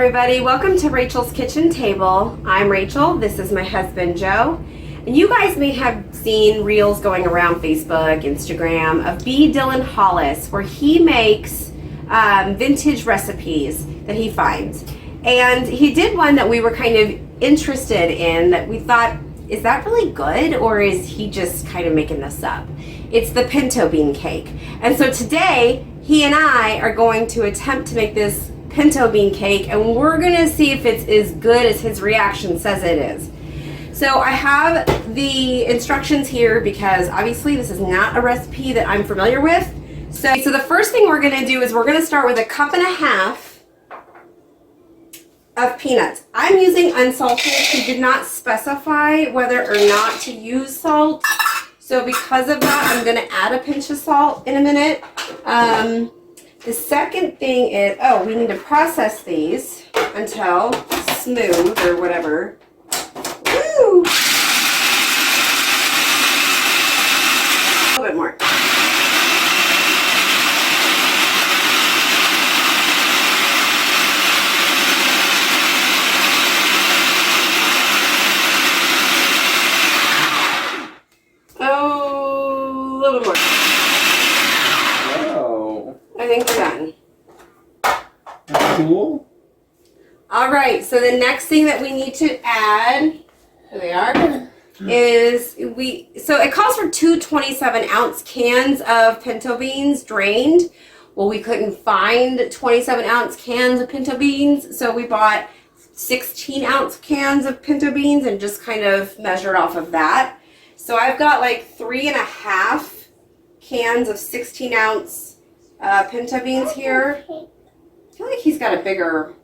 everybody. Welcome to Rachel's Kitchen Table. I'm Rachel. This is my husband, Joe. And you guys may have seen reels going around Facebook, Instagram of B. Dylan Hollis, where he makes vintage recipes that he finds. And he did one that we were kind of interested in that we thought, is that really good, or is he just kind of making this up? It's the Pinto Bean Cake. And so today, he and I are going to attempt to make this Pinto Bean Cake, and we're gonna see if it's as good as his reaction says it is. So I have the instructions here because obviously this is not a recipe that I'm familiar with. So the first thing we're gonna do is we're gonna start with 1.5 cups of peanuts. I'm using unsalted. He did not specify whether or not to use salt. So because of that, I'm gonna add a pinch of salt in a minute. The second thing is, we need to process these until smooth or whatever. Woo! A little bit more. Oh, a little bit more. I think we're done. That's cool. All right, so the next thing that we need to add, here they are, is so it calls for 2 27-ounce cans of pinto beans drained. Well, we couldn't find 27-ounce cans of pinto beans, so we bought 16-ounce cans of pinto beans and just kind of measured off of that. So I've got like 3.5 cans of 16-ounce pinto beans here. I feel like he's got a bigger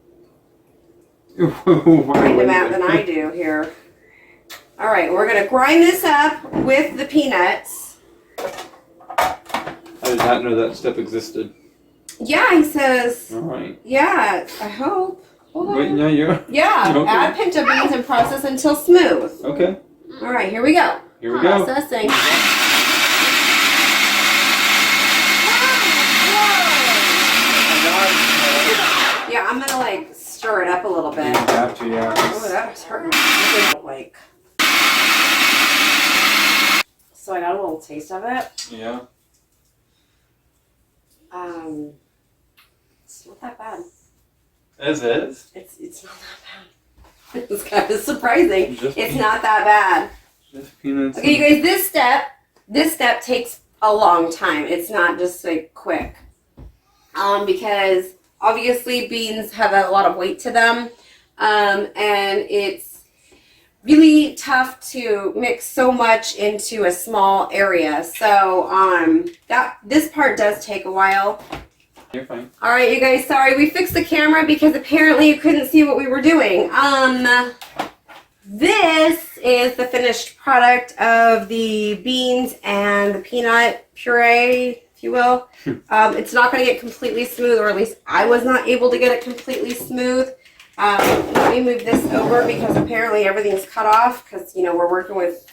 grind amount than I do here. All right, we're gonna grind this up with the peanuts. I did not know that step existed. Yeah, he says. All right. Yeah, I hope. Hold on. Wait, no, you're. Yeah, okay. Add pinto beans and process until smooth. Okay. All right, here we go. Here we go. Processing. Yeah, I'm gonna like stir it up a little bit. You have to, yeah. Oh, that's hurting. Like. So I got a little taste of it. Yeah. It's not that bad. As is? It's not that bad. It's kind of surprising. It's not that bad. Just peanuts. Okay, you guys, this step takes a long time. It's not just like quick. Because obviously beans have a lot of weight to them. And it's really tough to mix so much into a small area. So this part does take a while. You're fine. All right, you guys, sorry. We fixed the camera because apparently you couldn't see what we were doing. This is the finished product of the beans and the peanut puree, if you will. It's not going to get completely smooth, or at least I was not able to get it completely smooth. Let me move this over because apparently everything's cut off because, we're working with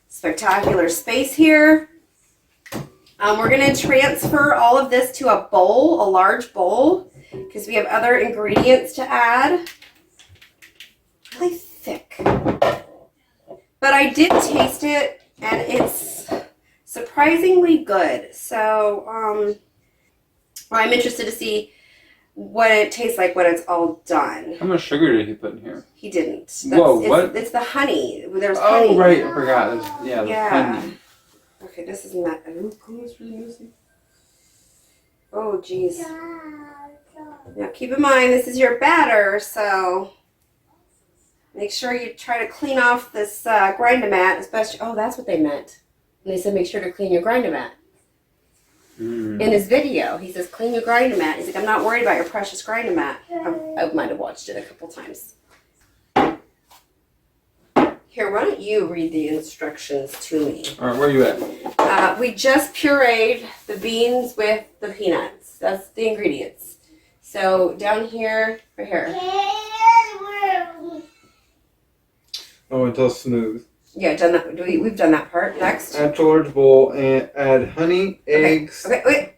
spectacular space here. We're going to transfer all of this to a bowl, a large bowl, because we have other ingredients to add. Really thick. But I did taste it, and it's surprisingly good. So I'm interested to see what it tastes like when it's all done. How much sugar did he put in here? He didn't. What? It's the honey. There's honey. Oh, right. I forgot. There's honey. Okay, this is not. Oh, geez. Now keep in mind, this is your batter, so make sure you try to clean off this grind-a-mat, especially. Oh, that's what they meant. And they said make sure to clean your grind-a-mat. In his video, he says clean your grind-a-mat. He's like, I'm not worried about your precious grind-a-mat. I might have watched it a couple times. Here, why don't you read the instructions to me? All right, where are you at? We just pureed the beans with the peanuts. That's the ingredients. So down here, right here. Oh, until smooth. Yeah, done that. We've done that part. Next. Add to large bowl and add honey, eggs. Okay, wait.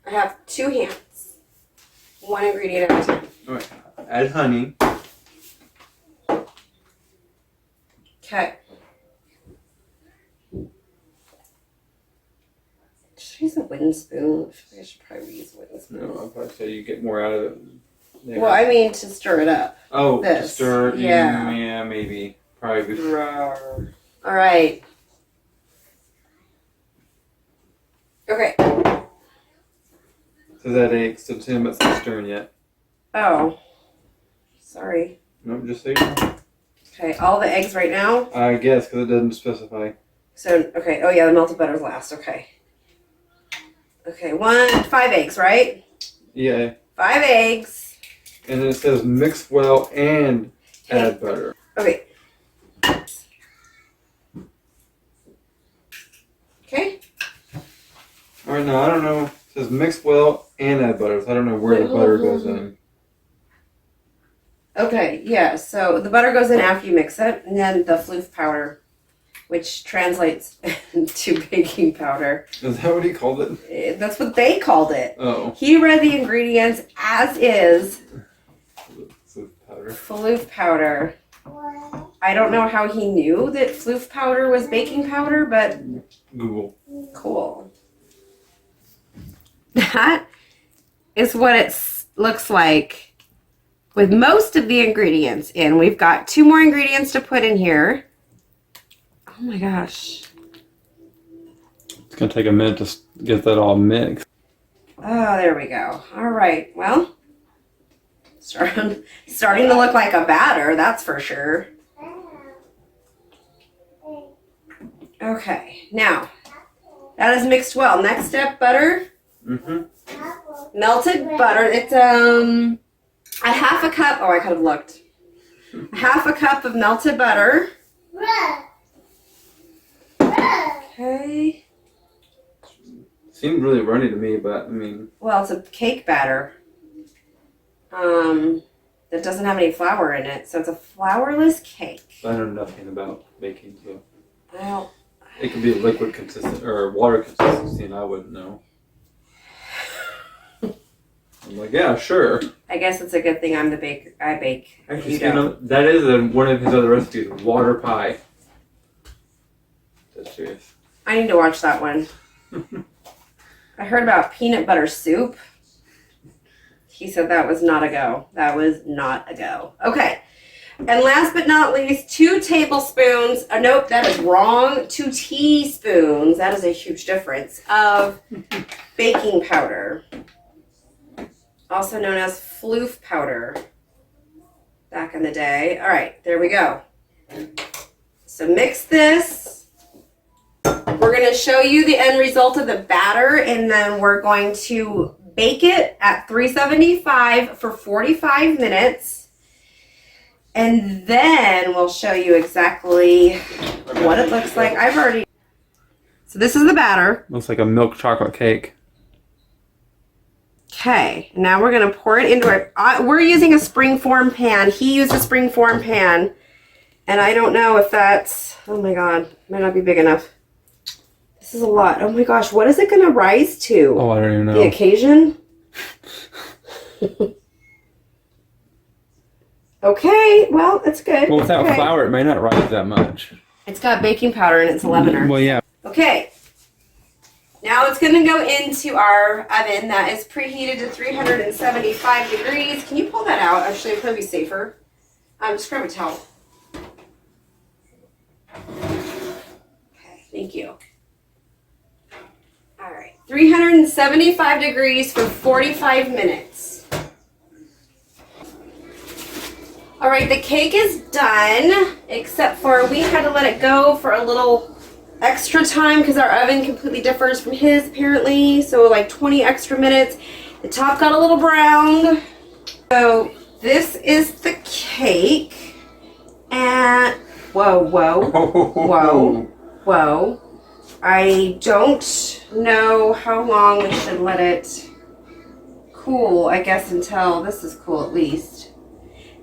I have 2 hands. one ingredient at a time. Alright. Add honey. Okay. Should I use a wooden spoon? I should probably use a wooden spoon. No, I'll probably say you get more out of it. There. Well, I mean to stir it up. Oh, this. to stir. Yeah. Yeah, maybe. Probably. All right. Okay. So that egg still 10 minutes not stirring yet. Oh. Sorry. Nope, just so you know. Okay, all the eggs right now? I guess, because it doesn't specify. So, okay. Oh, yeah, the melted butter's last. Okay. Okay, 5 eggs, right? Yeah. 5 eggs. And then it says mix well and add butter. Okay. Okay. Alright, now I don't know. It says mix well and add butter. So I don't know where the butter goes in. Okay, yeah, so the butter goes in after you mix it, and then the floof powder, which translates to baking powder. Is that what he called it? That's what they called it. Oh. He read the ingredients as is. Floof powder. Floof powder. I don't know how he knew that floof powder was baking powder, but Google. cool. That is what it looks like with most of the ingredients in. We've got 2 more ingredients to put in here. Oh my gosh. It's going to take a minute to get that all mixed. Oh, there we go. All right. Well, starting to look like a batter, that's for sure. Okay. Now, that is mixed well. Next step, butter. Mm-hmm. Melted butter. It's a 1/2 cup. Oh, I could have looked. 1/2 cup of melted butter. Okay. Seemed really runny to me, but I mean. Well, it's a cake batter. That doesn't have any flour in it, so it's a flourless cake. I know nothing about baking, so. Well, It could be liquid consistent or water consistency, and I wouldn't know. I'm like, yeah, sure. I guess it's a good thing I'm the baker. I bake. Actually, You don't. that is one of his other recipes, water pie. That's serious. I need to watch that one. I heard about peanut butter soup. He said that was not a go. That was not a go. Okay. And last but not least, 2 tablespoons. Nope, that is wrong. 2 teaspoons. That is a huge difference of baking powder. Also known as floof powder back in the day. All right, there we go. So mix this. We're going to show you the end result of the batter, and then we're going to bake it at 375 for 45 minutes. And then we'll show you exactly what it looks like. So this is the batter. Looks like a milk chocolate cake. Okay, now we're going to pour it into it. We're using a springform pan. He used a springform pan. And I don't know if that's, oh my God, might not be big enough. This is a lot. Oh my gosh, what is it going to rise to? Oh, I don't even know. The occasion? Okay, well, that's good. Well, without okay. flour, it may not rise that much. It's got baking powder and it's a leavener. Well, yeah. Okay. Now it's going to go into our oven that is preheated to 375 degrees. Can you pull that out? Actually, it'd probably be safer. Just grab a towel. Okay, thank you. All right, 375 degrees for 45 minutes. All right, the cake is done, except for we had to let it go for a little extra time because our oven completely differs from his apparently. So like 20 extra minutes. The top got a little browned. So this is the cake. And whoa. I don't know how long we should let it cool, I guess until this is cool at least.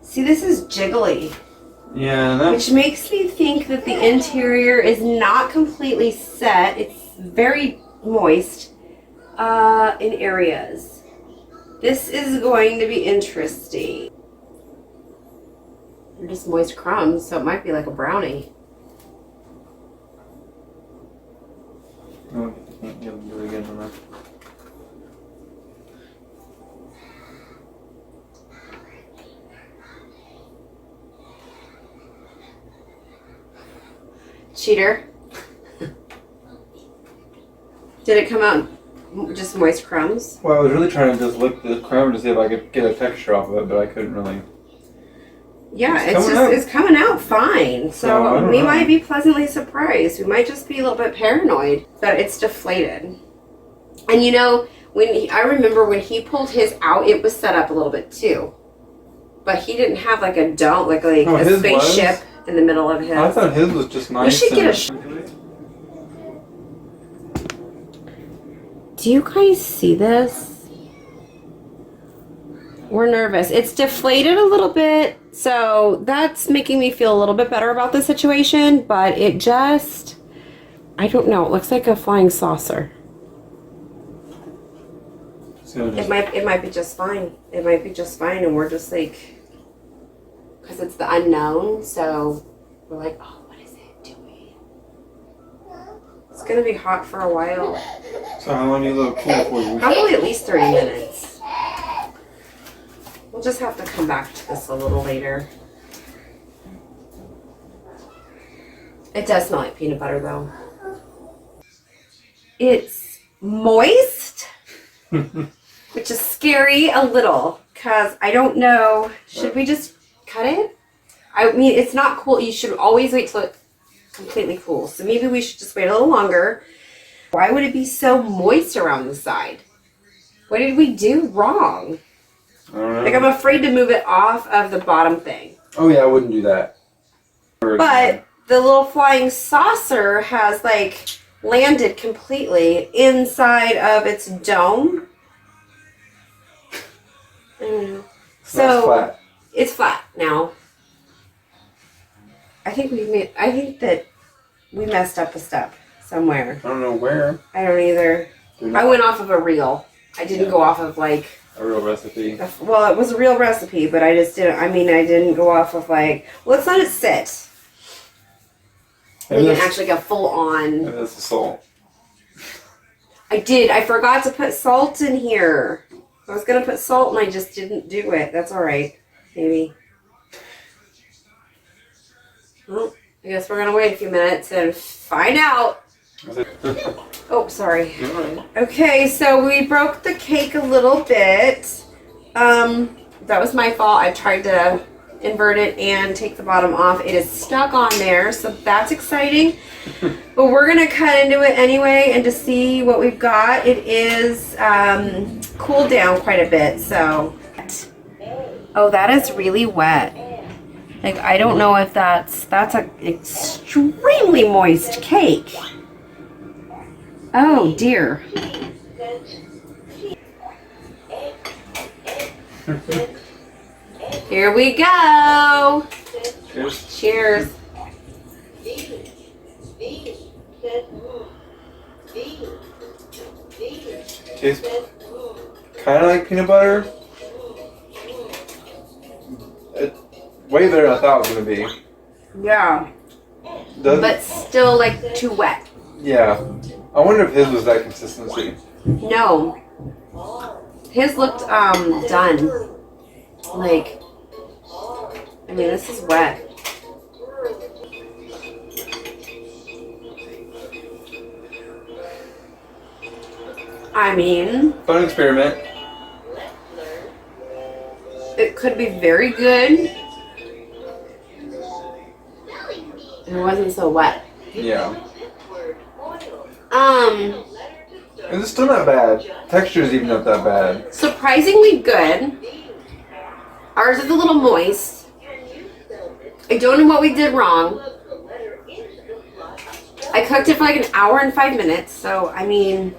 See, this is jiggly. Yeah, which makes me think that the interior is not completely set. It's very moist in areas. This is going to be interesting. They're just moist crumbs, so it might be like a brownie. Oh, you can't do it again on that. Cheater. Did it come out just moist crumbs? Well, I was really trying to just lick the crumb to see if I could get a texture off of it, but I couldn't really. Yeah, it's coming out fine. So we might be pleasantly surprised. We might just be a little bit paranoid that it's deflated. And you know, I remember when he pulled his out, it was set up a little bit too. But he didn't have like a dome, like a spaceship in the middle of his. I thought his was just nice. We should get Do you guys see this? We're nervous. It's deflated a little bit, so that's making me feel a little bit better about the situation, but it just, I don't know, it looks like a flying saucer. It might be just fine. It might be just fine, and we're just like, because it's the unknown, so we're like, oh, what is it doing? It's gonna be hot for a while. So how long do you look cool for? Probably at least 30 minutes. We'll just have to come back to this a little later. It does smell like peanut butter though. It's moist, which is scary a little, because I don't know, should we just cut it? I mean, it's not cool. You should always wait till it's completely cool. So maybe we should just wait a little longer. Why would it be so moist around the side? What did we do wrong? I don't know. Like, I'm afraid to move it off of the bottom thing. Oh yeah, I wouldn't do that. But the little flying saucer has like landed completely inside of its dome. I don't know. So it's flat now. I think that we messed up a step somewhere. I don't know where. I don't either. I went off of a reel. I didn't go off of like a real recipe. Well, it was a real recipe, but I just didn't. I mean, I didn't go off of like. Let's let it sit. We can actually go full on. Maybe that's the salt. I forgot to put salt in here. I was gonna put salt and I just didn't do it. That's all right. Maybe. Well, I guess we're gonna wait a few minutes and find out. Oh, sorry. Okay, so we broke the cake a little bit. That was my fault. I tried to invert it and take the bottom off. It is stuck on there, so that's exciting. But we're gonna cut into it anyway and to see what we've got. It is cooled down quite a bit, so. Oh, that is really wet. Like, I don't know if that's an extremely moist cake. Oh dear. Here we go. Cheers. Cheers. Tastes kind of like peanut butter. It's way better than I thought it was going to be. Yeah. But still like too wet. Yeah. I wonder if his was that consistency. No. His looked done. Like, I mean, this is wet. I mean, Fun experiment. it could be very good. It wasn't so wet. Yeah. It's still not bad. Texture's even not that bad. Surprisingly good. Ours is a little moist. I don't know what we did wrong. I cooked it for like an hour and 5 minutes, so I mean,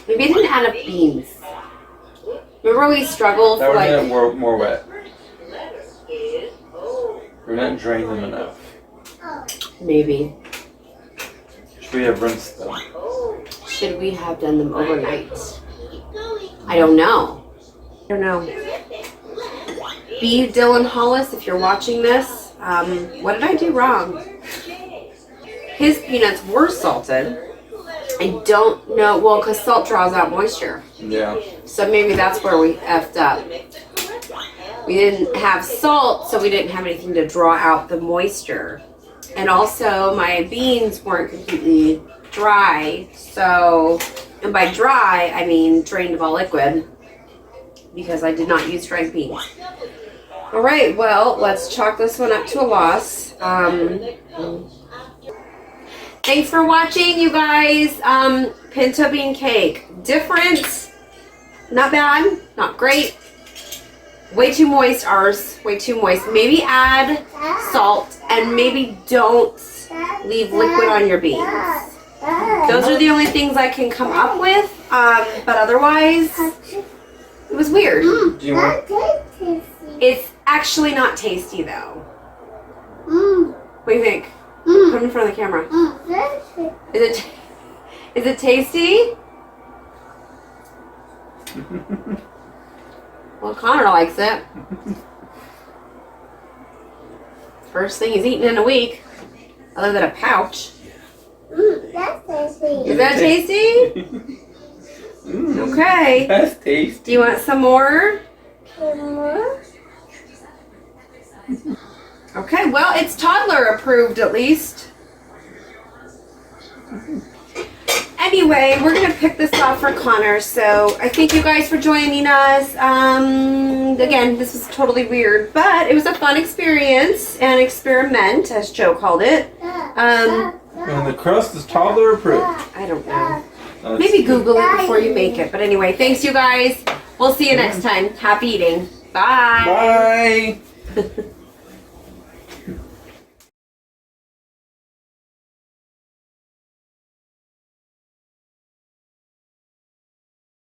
maybe I didn't add enough beans. Remember we struggled That for would like... make it more wet. We're not draining them enough. Maybe. Should we have rinsed them? Should we have done them overnight? I don't know. I don't know. B. Dylan Hollis, if you're watching this, what did I do wrong? His peanuts were salted. I don't know. Well, because salt draws out moisture. Yeah. So maybe that's where we effed up. We didn't have salt, so we didn't have anything to draw out the moisture. And also, my beans weren't completely dry. So, and by dry, I mean drained of all liquid. Because I did not use dried beans. All right, well, let's chalk this one up to a loss. Thanks for watching, you guys. Pinto Bean Cake. Different. Not bad. Not great. Way too moist, ours. Way too moist. Maybe add salt and maybe don't leave liquid on your beans. Those are the only things I can come up with. But otherwise, it was weird. Do you want? It's actually not tasty, though. What do you think? Put it in front of the camera. Is it tasty? Well, Connor likes it. First thing he's eaten in a week, other than a pouch. That's tasty. Is that tasty? Okay. That's tasty. Do you want some more? Okay, well, it's toddler approved at least. Anyway, we're going to pick this off for Connor, so I thank you guys for joining us. Again, this was totally weird, but it was a fun experience, an experiment, as Joe called it. And the crust is toddler approved. I don't know. Maybe Google it before you make it. But anyway, thanks you guys. We'll see you next time. Happy eating. Bye. Bye.